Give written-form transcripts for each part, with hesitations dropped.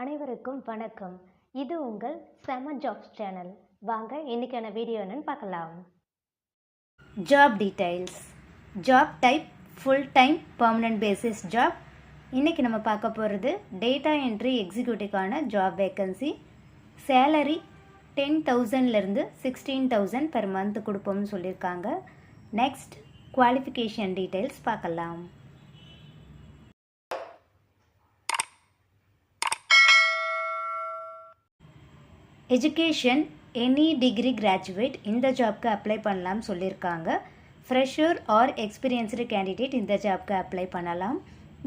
அனைவருக்கும் வணக்கம். இது உங்கள் செம ஜாப்ஸ் சேனல். வாங்க இன்னைக்கான வீடியோ என்னன்னு பார்க்கலாம். Job details. Job type full time permanent basis job. இன்றைக்கி நம்ம பார்க்க போகிறது டேட்டா என்ட்ரி எக்ஸிக்யூட்டிவ்கான ஜாப் வேக்கன்சி. சேலரி 10,000லேருந்து 16,000 பெர் மந்த் கொடுப்போம்னு சொல்லியிருக்காங்க. நெக்ஸ்ட் குவாலிஃபிகேஷன் டீடைல்ஸ் பார்க்கலாம். எஜுகேஷன் எனி டிகிரி கிராஜுவேட் இந்த ஜாப்க்கு அப்ளை பண்ணலாம்னு சொல்லியிருக்காங்க. ஃப்ரெஷர் ஆர் எக்ஸ்பீரியன்ஸ்டு கேண்டிடேட் இந்த ஜாப்க்கு அப்ளை பண்ணலாம்.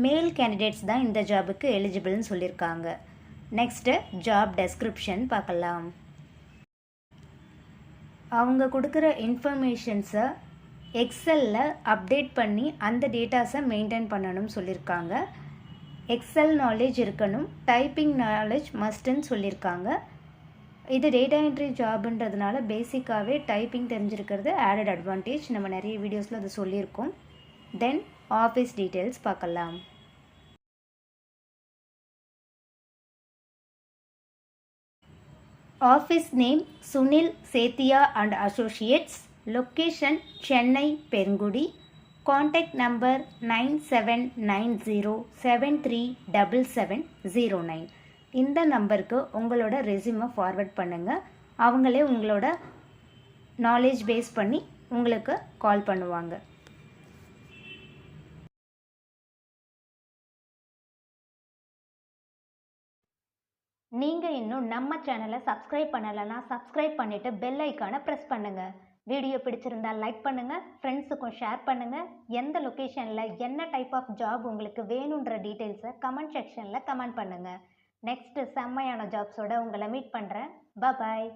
மேல் கேண்டிடேட்ஸ் தான் இந்த ஜாபுக்கு எலிஜிபிள்னு சொல்லியிருக்காங்க. நெக்ஸ்ட்டு ஜாப் டெஸ்கிரிப்ஷன் பார்க்கலாம். அவங்க கொடுக்குற இன்ஃபர்மேஷன்ஸை எக்ஸலில் அப்டேட் பண்ணி அந்த டேட்டாஸை மெயின்டைன் பண்ணணும்னு சொல்லியிருக்காங்க. எக்ஸல் நாலேஜ் இருக்கணும், டைப்பிங் நாலேஜ் மஸ்ட்டுன்னு சொல்லியிருக்காங்க. இது டேட்டா என்ட்ரி ஜாப்ன்றதுனால பேசிக்காகவே டைப்பிங் தெரிஞ்சிருக்கிறது ஆடட் அட்வான்டேஜ். நம்ம நிறைய வீடியோஸில் அது சொல்லியிருக்கோம். தென் ஆஃபீஸ் டீட்டெயில்ஸ் பார்க்கலாம். Office name Sunil Sethia and Associates. Location Chennai Perungudi. Contact number 9790737709. இந்த நம்பருக்கு உங்களோட ரெஸ்யூமை ஃபார்வர்ட் பண்ணுங்கள். அவங்களே உங்களோட நாலேஜ் பேஸ் பண்ணி உங்களுக்கு கால் பண்ணுவாங்க. நீங்கள் இன்னும் நம்ம சேனலை சப்ஸ்கிரைப் பண்ணலைன்னா சப்ஸ்கிரைப் பண்ணிவிட்டு பெல் ஐக்கானை ப்ரெஸ் பண்ணுங்கள். வீடியோ பிடிச்சிருந்தால் லைக் பண்ணுங்கள், ஃப்ரெண்ட்ஸுக்கும் ஷேர் பண்ணுங்கள். எந்த லொக்கேஷனில் என்ன டைப் ஆஃப் ஜாப் உங்களுக்கு வேணுன்ற டீட்டெயில்ஸை கமெண்ட் செக்ஷனில் கமெண்ட் பண்ணுங்கள். நெக்ஸ்ட்டு செம்மையான ஜாப்ஸோட உங்களை மீட் பண்ணுறேன். பாய்.